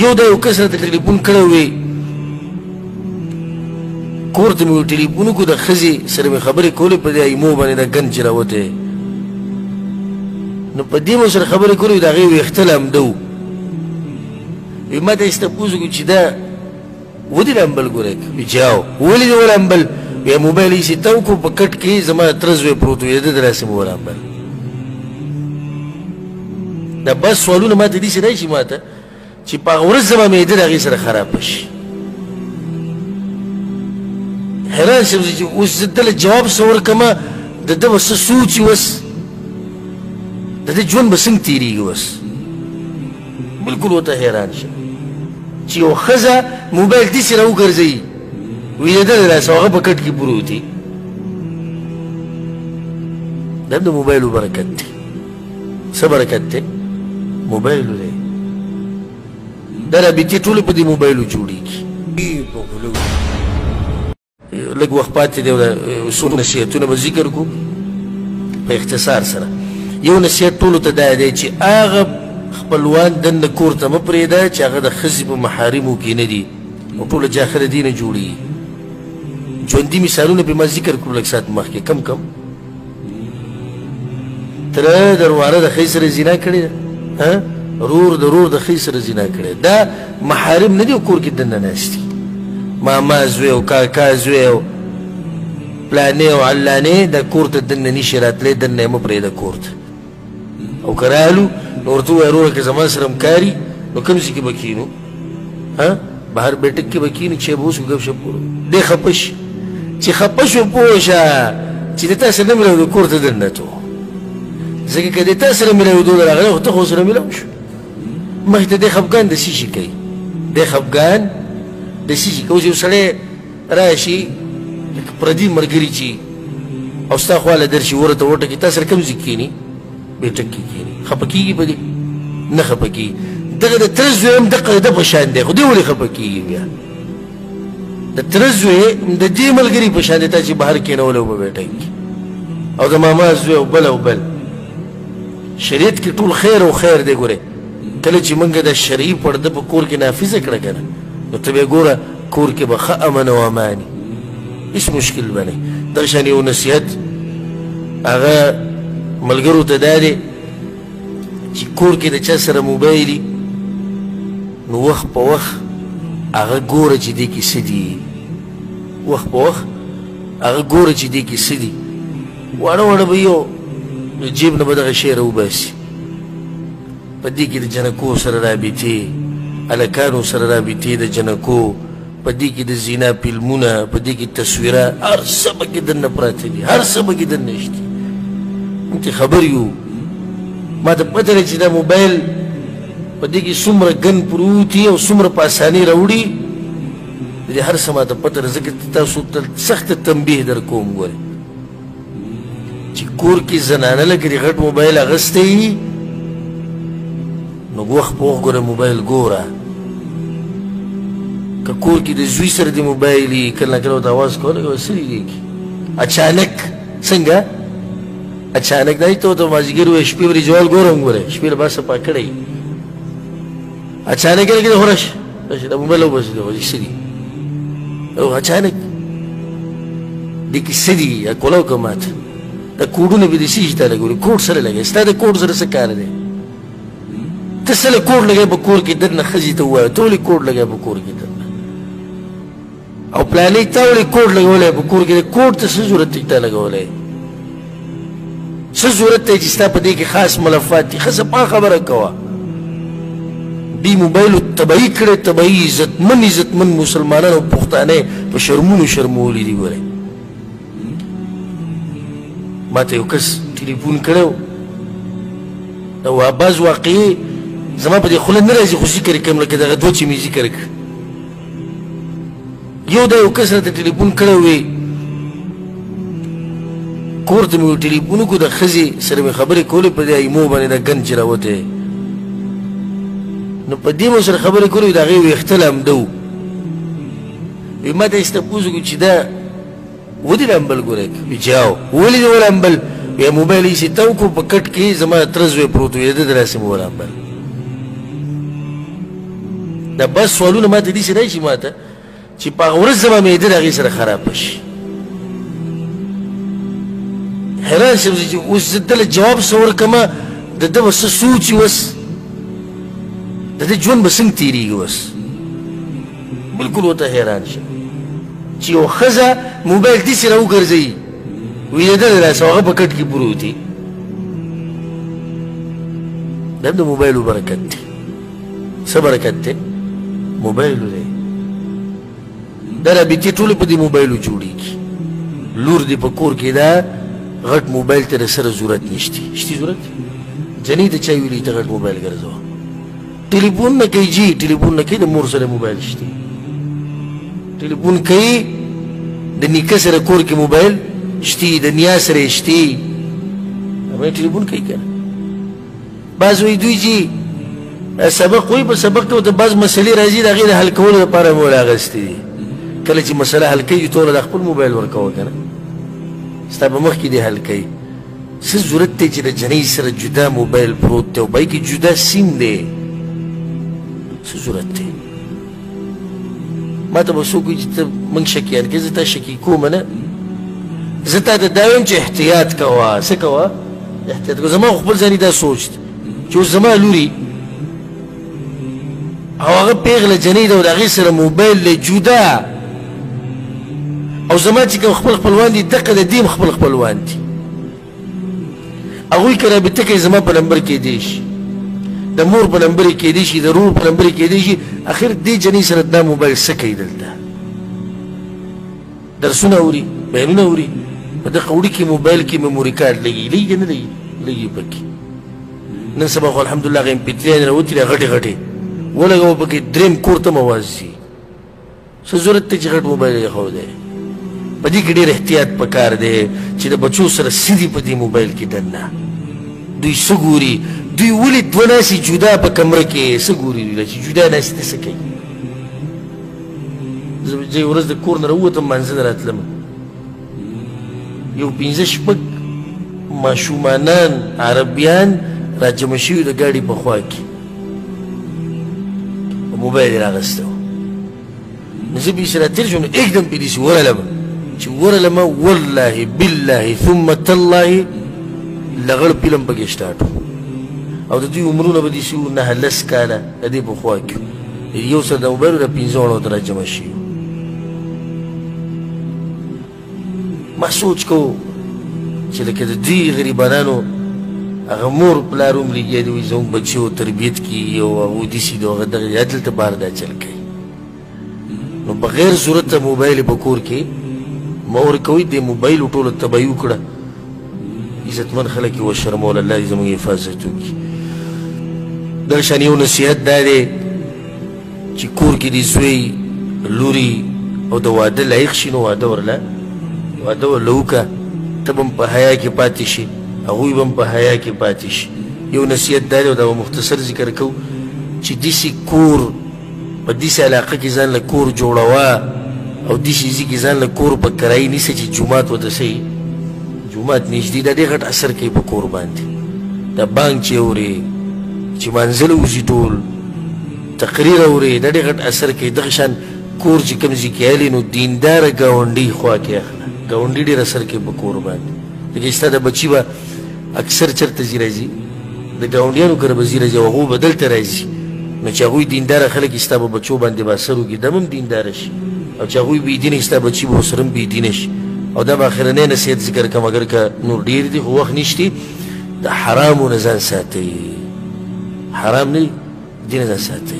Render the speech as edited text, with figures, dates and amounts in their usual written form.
یو دا یو کس راته ټلیفون کړی وی کور ته مې ټلیفون وکړو د ښځې سره مې خبرې کولې په دې ایمو باندې دا ګن چې راوتی نو په دې مو سره خبرې کولې د هغې ویښته لامده و وی ما ته یې تپوس وکړو چې دا ودې لامبل ګورې وی چې او ولې دې ولامبل وی موبایل یې سیته وکړو په کټ کې زما تره زوی پروت و د ده داسې مې ولامبل دا بس سوالونه ما ته داسې راشي ما ته چې په هغه ورځ زما معده د هغې سره خرابه شي حیران شم چې اوس زه دله جواب څه ورکړمه د ده به څه سوچ وي اوس د ده ژوند به څنګه تېرېږي اوس بلکل ورته حیران شم چې یو ښځه موبایل داسې راوګرځوي وي د ده د لاسه هغه په کټ کې پروت وي دا هم د موبایلو برکت دی څه برکت دی موبایلو دی دا رابطې ټولې په دې موبایلو جوړېږي لږ وخت پاتې دی څو نصیحتونه به ذکر کړو په اختصار سره یو نصیحت ټولو ته دا دی چې هغه خپلوان دننه کور ته مه پرېږده چې هغه د ښځې په محارمو کې نه دي او ټوله جاښه د دې نه جوړېږي ژوندي مثالونه پرې ما ذکر کړو لږ ساعت مخکې کم کم تره د ورواره د ښځې سره زنا کړې ده رور د رور د ښځې سره زنا کړې دا محارم نه دي او کور کې دننه ناست دي ماما زوی او کاکا زوی او پلانې او علانې دا کور ته دننه نشي راتلی دننه یې مه پرېږده کور ته او که رالو نو ورته ووایه وروره که زما سره همکاري نو کوم ځای کې به کښېنو بهر بیټک کې به کښېنو چای به وڅښو ګپ شپ وکړو دی خفه شي چې خفه شو پوه شه چې د تا سره نه میلاودو کور ته دننه تو ځکه که د تا سره میلاودو راغلی خو ته خو سره میلاو شو مخکې ته دی خفګان د څه شي کوي دی خفګان د څه شي کوي اوس یو سړی راشي لکه پردي ملګري چې او ستا خواله درشي ورته وټکي تا سره کوم ځای کښېني بیټک کې کښېني خفه کېږي په دې نه خفه کېږي دغه د تره زوی هم دقه د ده په شان دی خو دی ولې خفه کېږي بیا د تره زوی د دې ملګري په شان دی تا چې بهر کښېنولی و په بیټک کې او د ماما زوی او بل او بل شریعت کې ټول خیر او خیر دی ګورې کله چې موږ د شرعي پرده په کور کې نافظه کړه که نه نو ته بیا ګوره کور کې به ښه امن او اماني هېڅ مشکل به نه دغه شان یو نصیحت هغه ملګرو ته دا دی چې کور کې د چا سره موبایل نو وخت په وخت هغه ګوره چې دې کې څه دي وخت په وخت هغه ګوره چې دې کې څه دي واړه واړه به یو جیب نه به دغه شی راوباسي په دې کې د جنکو سره رابطې هلکانو سره رابطې د جنکو په دې کې د زینا فلمونه په دې کې تصویره هر څه پکې دننه پراته دي هر څه پکې دننه شته موږ ته خبر یو ما ته پته ده چې دا موبایل په دې کې څومره ګن پروت وي او څومره په اسانۍ راوړي د دې هر څه ما ته پته ده ځکه تاسو ته سخته تنبیه در کوم ګورې چې کور کې زنانه لکه د غټ موبایل اغوستی وي نو وخت په وخت ګوره موبایل ګوره که کور کې د زوی سره د موبایل وي کله نه کله ورته اواز کولی که څه دي اچانک څنګه اچانک دا ته ورته مازدیګر ووایي شپې به رجوال ګورم ګوره شپې له باد صفا کړی اچانک یې لکه خو راشه راشه دا موبایل وباسي څه دي اچانک دې کې څه دي کولاو که ماته دا کوډونه به د څه شي ته لګولي کوډ سره لګوي ستا د کوډ سره څه کار دی ته څه له کوډ لګوې په کور کې دننه ښځې ته ووایه ته ولې کوډ لګوې په کور کې دننه او پلانې تا ولې کوډ لګولی په کور کې د کوډ ته څه ضرورت دی تا لګولی څه ضرورت دی چې ستا په دې کې خاص ملفات دي ښه صفا خبره کوه دې موبایلو تباهي کړی تباهي عزتمن مسلمانان او پښتانه په شرمونو شرمولي دي ګورئ ما ته یو کس ټلیفون کړی و او بعض واقعي زما په دې خوله نه راځي خو ذکر یې کوم لکه دغه دوه چې مې ذکر کړ یو دا یو کس راته ټلیفون کړی وی کور ته مې ټلیفون وکړو د ښځې سره مې خبرې کولې په دې ایمو باندې دا ګن چې راوتی نو په دې مو سره خبرې کولې د هغې ویښته لامده و وی ما ته یې تپوس وکړو چې دا ودې لامبل ګورې وی چې او ولې دې ولامبل وی موبایل یې سیته وکړو په کټ کې زما تره زوی پروت و د ده داسې مې ولامبل دا بس سوالونه ما ته داسې راشي ما ته چې په هغه ورځ زما معده د هغې سره خرابه شي حیران شم چې اوس زه دله جواب څه ورکړمه د ده به څه سوچي اوس د ده ژوند به څنګه تېرېږي اوس بلکل ورته حیران شم چې یو ښځه موبایل داسې را وګرځوي ویدېدلی راسه هغه په کټ کې پروت وي دا هم د موبایلو برکت دی څه برکت دی موبایلو دی دا رابطې ټولې په دې موبایلو جوړېږي لور دې په کور کې دا غټ موبایل ته د سره ضرورت نشتی شتي ضرورت جنۍ ته چا ویلي ته غټ موبایل ګرځوه ټلیفون نه کوي جي ټلیفون نه کوي د مور سره موبایل شتي ټلیفون کوي د نیکه سره کور کې موبایل شتي د نیا سره شتي همه ټلیفون کوي که نه بعض وایي دوی چې سبق وایي په سبق کې ورته بعض مسلې راځي د هغې د حل کولو لپاره مو راغستې دي کله چې مسله حل کوي ټوله د خپل موبایل ورکوه که نه ستا په مخ کې دې حل کوي څه ضرورت دی چې د جنۍ سره جدا موبایل پروت دی او په کې جدا سیم دی څه ضرورت دی ما ته به څوک وایي چې ته موږ شکیان کوې زه تا شکي کوم نه زه تا ته دا وایم چې احتیاط کوه څه کوه احتیاط کوه زما خو خپل ځاني دا سوچ دی چې اوس زما لوري او هغه پیغله جنۍ ده او د هغې سره موبایل دی جدا او زما چې کوم خپل خپلوان دي دقه د دې خپل خپلوان دي هغوی که رابطه کوي زما په نمبر کېدی شي د مور په نمبر یې کېدی شي د رور په نمبر یې کېدی شي اخر دې جنۍ سره دا موبایل څه کوي دلته درسونه اوري بیانونه اوري په دغه وړي کې موبایل کې میموري کارډ لګي لګي که نه لګي لګي پکې نن سبا خو الحمدلله هغه امپیتریانې راوتي دي غټې غټې ولګوه پکې درېیم کور ته موازي څه ضرورت دی چې غټ موبایل یې ایښودی په دې کې ډېر احتیاط پکار دی چې د بچو سره سیدي په دې موبایل کې دننه دوی څه ګوري دوی ولې دوه ناستې جدا په کمره کې څه ګوري دوی چې جدا ناستې څه کوي زه یوه ورځ د کور نه راووتم مانځه نه راتلم یو پنځه شپږ ماشومانان عربیان راجمع شوي د ګاډي په خوا کې موبایل یې راغستی و نو زه بیسې راتېر شوم نو एकदम پې داسې ورغلم چې ورغلمه والله بالله ثم تالله لغړ فلم پکې سټارټ و او د دوی عمرونه به داسې وو 9 10 کاله د دې په خوا کې یو سره د موبایلو د 15 وړو ته راجمع شوي ما سوچ کو چې لکه د دوی غریبانانو هغه مور پلار هم لګیا دي وایي زموږ بچي و تربیت کېږي او هغوی داسې دي هغه دغه یا دلته بار دا چل کوي نو بغیر ضرورته موبایل په کور کې مه ورکوئ دې موبایلو ټوله تباهي وکړه عزتمن خلک یې وشرمول الله دې زموږ حفاظت وکړي دغه شان یو نصیحت دا دی چې کور کې دې زوی لوري او د واده لایق شي نو واده ورله وکړه ته به هم په حیا کې پاتې شي هغوی به هم په حیا کې پاتې شي یو نصیحت دا دی او دا به مختصر ذکر کوو چې داسې کور په داسې علاقه کې ځان له کور جوړوه او داسې ځای کې ځان له کور په کرایي نیسه چې جومات ورته څه جومات نږدې دا ډېر غټ اثر کوي په کور باندې دا بانک چې اورې چې منزل وځي ټول تقریر اورې دا ډېر غټ اثر کوي دغه شان کور چې کوم ځای کې هلې نو دینداره ګاونډي خوا کې اخله ګاونډي ډېر اثر کوي په کور باندې لکه ستا د بچي به اکثر چېرته ځي راځي د ګاونډیانو کره به ځي راځي او هغوی به دلته راځي نو چې هغوی دینداره خلک ستا په بچو باندې به اثر وکړي دم هم دینداره شي او چې هغوی بېدینه ستا بچي به ورسره هم بېدینه شي او دا به اخرنی نصیحت ذکر کوم اگر که نور ډېر دي خو وخت نشته د حرامو نه ځان ساتئ حرام نه دي نه ځان ساتئ